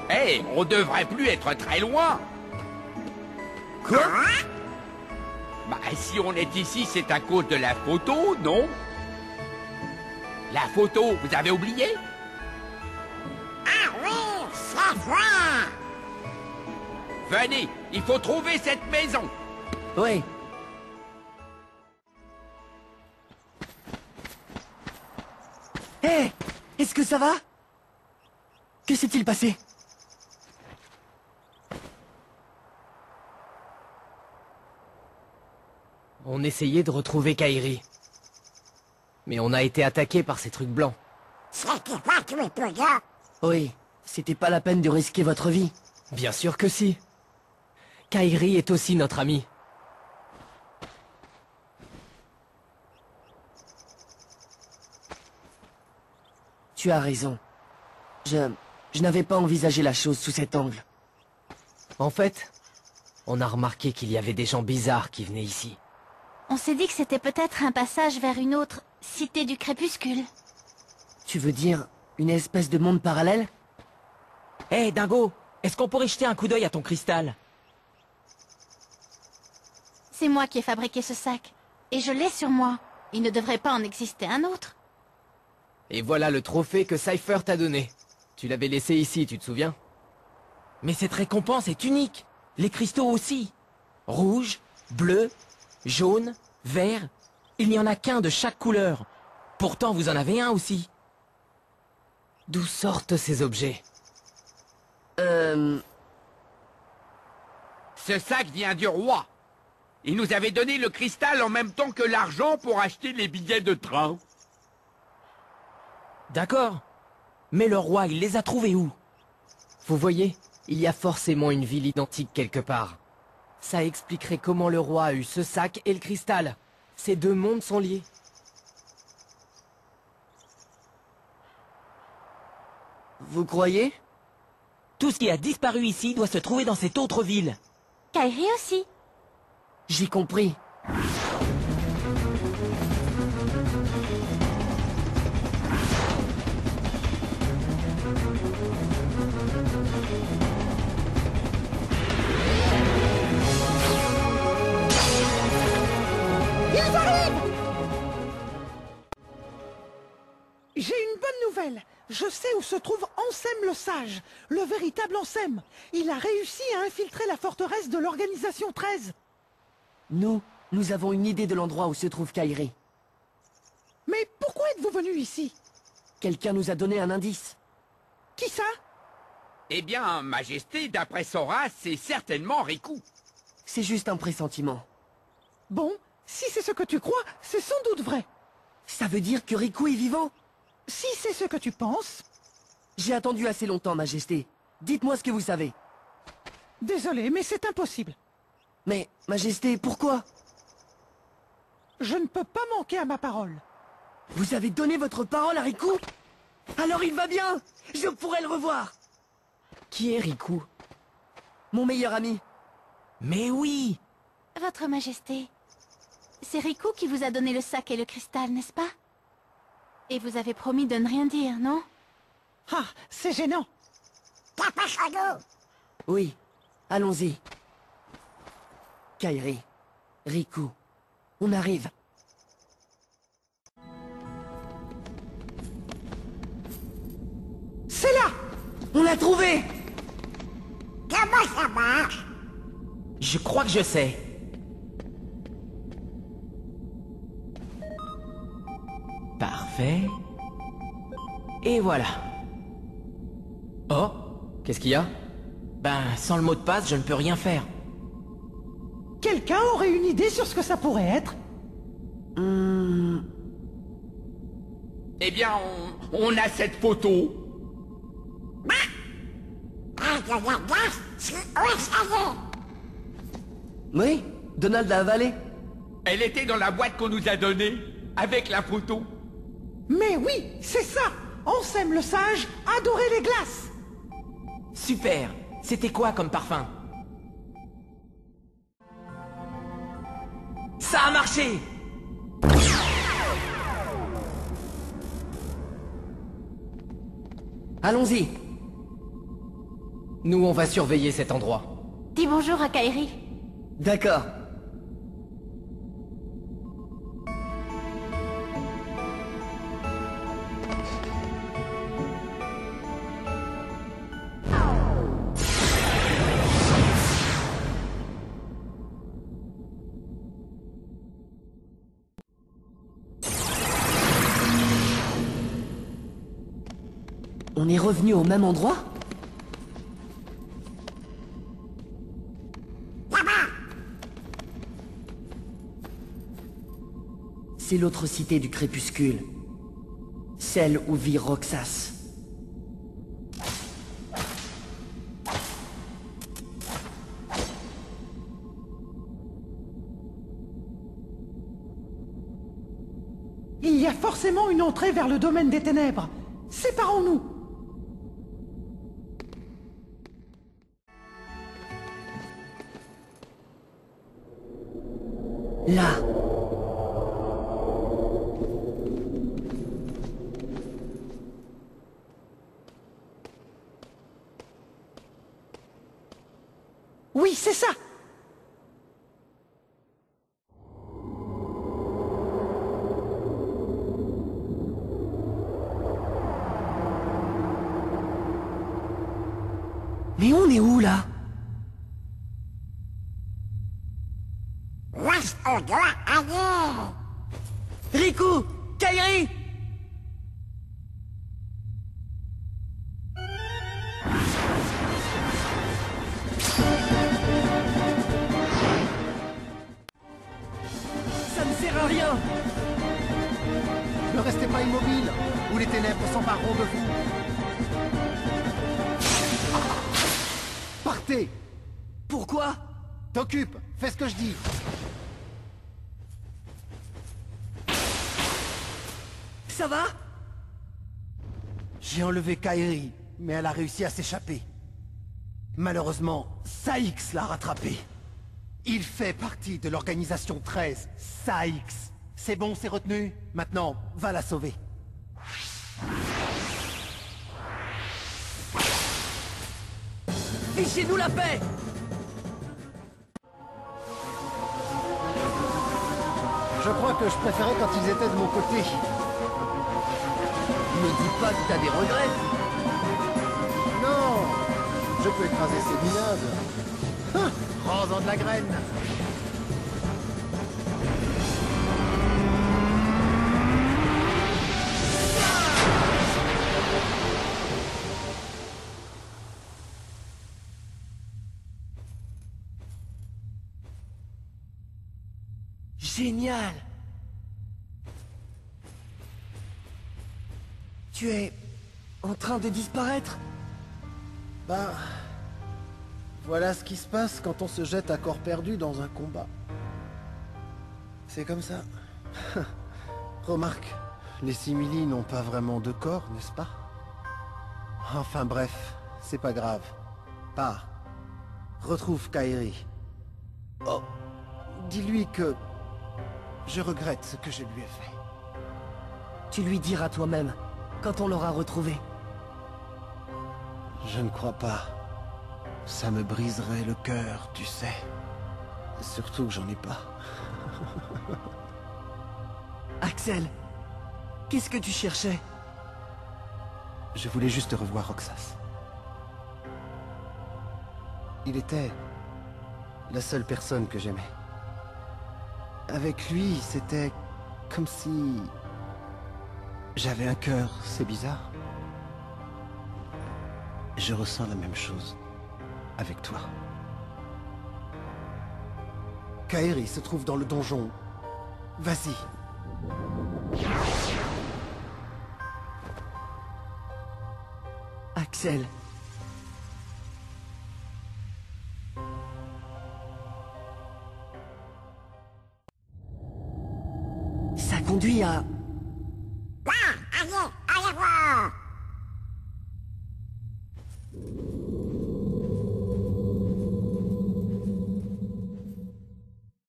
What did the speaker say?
Hé, on devrait plus être très loin. Quoi? Bah, si on est ici, c'est à cause de la photo, non? La photo, vous avez oublié? Ah oui, c'est vrai. Venez, il faut trouver cette maison. Oui. Hé, est-ce que ça va? Que s'est-il passé? On essayait de retrouver Kairi. Mais on a été attaqué par ces trucs blancs. C'était pas tué peu gars. Oui, c'était pas la peine de risquer votre vie. Bien sûr que si. Kairi est aussi notre ami. Tu as raison. Je n'avais pas envisagé la chose sous cet angle. En fait, on a remarqué qu'il y avait des gens bizarres qui venaient ici. On s'est dit que c'était peut-être un passage vers une autre cité du crépuscule. Tu veux dire une espèce de monde parallèle? Hé, Dingo, est-ce qu'on pourrait jeter un coup d'œil à ton cristal? C'est moi qui ai fabriqué ce sac. Et je l'ai sur moi. Il ne devrait pas en exister un autre. Et voilà le trophée que Cypher t'a donné. Tu l'avais laissé ici, tu te souviens? Mais cette récompense est unique. Les cristaux aussi. Rouge, bleu, jaune, vert. Il n'y en a qu'un de chaque couleur. Pourtant, vous en avez un aussi. D'où sortent ces objets? Ce sac vient du roi. Il nous avait donné le cristal en même temps que l'argent pour acheter les billets de train. D'accord. Mais le roi, il les a trouvés où? Vous voyez, il y a forcément une ville identique quelque part. Ça expliquerait comment le roi a eu ce sac et le cristal. Ces deux mondes sont liés. Vous croyez? Tout ce qui a disparu ici doit se trouver dans cette autre ville. Kairi aussi. J'ai compris. Ils arrivent! J'ai une bonne nouvelle. Je sais où se trouve Ansem le Sage, le véritable Ansem. Il a réussi à infiltrer la forteresse de l'Organisation 13. Nous avons une idée de l'endroit où se trouve Kairi. Mais pourquoi êtes-vous venu ici? Quelqu'un nous a donné un indice. Qui ça? Eh bien, Majesté, d'après Sora, c'est certainement Riku. C'est juste un pressentiment. Bon, si c'est ce que tu crois, c'est sans doute vrai. Ça veut dire que Riku est vivant? Si c'est ce que tu penses... J'ai attendu assez longtemps, Majesté. Dites-moi ce que vous savez. Désolé, mais c'est impossible. Mais, Majesté, pourquoi? Je ne peux pas manquer à ma parole. Vous avez donné votre parole à Riku? Alors il va bien! Je pourrai le revoir! Qui est Riku? Mon meilleur ami. Mais oui! Votre Majesté, c'est Riku qui vous a donné le sac et le cristal, n'est-ce pas? Et vous avez promis de ne rien dire, non? Ah, c'est gênant. Dépêchons-nous. Oui, allons-y. Kairi, Riku, on arrive. C'est là! On l'a trouvé! Comment ça marche? Je crois que je sais. Parfait. Et voilà. Oh, qu'est-ce qu'il y a? Ben, sans le mot de passe, je ne peux rien faire. Quelqu'un aurait une idée sur ce que ça pourrait être? Eh bien, on a cette photo. Ah, de la glace, c'est où est-ce qu'elle est? Oui, Donald a avalé. Elle était dans la boîte qu'on nous a donnée, avec la photo. Mais oui, c'est ça! Ansem le Sage adorait les glaces! Super. C'était quoi comme parfum? Ça a marché! Allons-y. Nous, on va surveiller cet endroit. Dis bonjour à Kairi. D'accord. On est revenu au même endroit? C'est l'autre cité du crépuscule. Celle où vit Roxas. Il y a forcément une entrée vers le domaine des ténèbres. Séparons-nous. Là. Oui, c'est ça. Mais on est où, là? Reste au doigt ailleurs. Riku! Kairi! Ça ne sert à rien! Ne restez pas immobile, ou les ténèbres s'empareront de vous. Partez! Pourquoi? T'occupe, fais ce que je dis. Ça va? J'ai enlevé Kairi, mais elle a réussi à s'échapper. Malheureusement, Saïx l'a rattrapée. Il fait partie de l'organisation 13, Saïx. C'est bon, c'est retenu. Maintenant, va la sauver. Fichez-nous la paix! Je crois que je préférais quand ils étaient de mon côté. Ne dis pas que t'as des regrets! Non! Je peux écraser ces minables. Hein, prends-en de la graine. Génial! Tu es en train de disparaître? Ben... voilà ce qui se passe quand on se jette à corps perdu dans un combat. C'est comme ça. Remarque, les simili n'ont pas vraiment de corps, n'est-ce pas? Enfin bref, c'est pas grave. Pars. Retrouve Kairi. Oh, dis-lui que... je regrette ce que je lui ai fait. Tu lui diras toi-même, quand on l'aura retrouvé. Je ne crois pas. Ça me briserait le cœur, tu sais. Surtout que j'en ai pas. Axel, qu'est-ce que tu cherchais? Je voulais juste revoir Roxas. Il était la seule personne que j'aimais. Avec lui, c'était comme si... j'avais un cœur, c'est bizarre. Je ressens la même chose avec toi. Kairi se trouve dans le donjon. Vas-y. Axel. Ça conduit à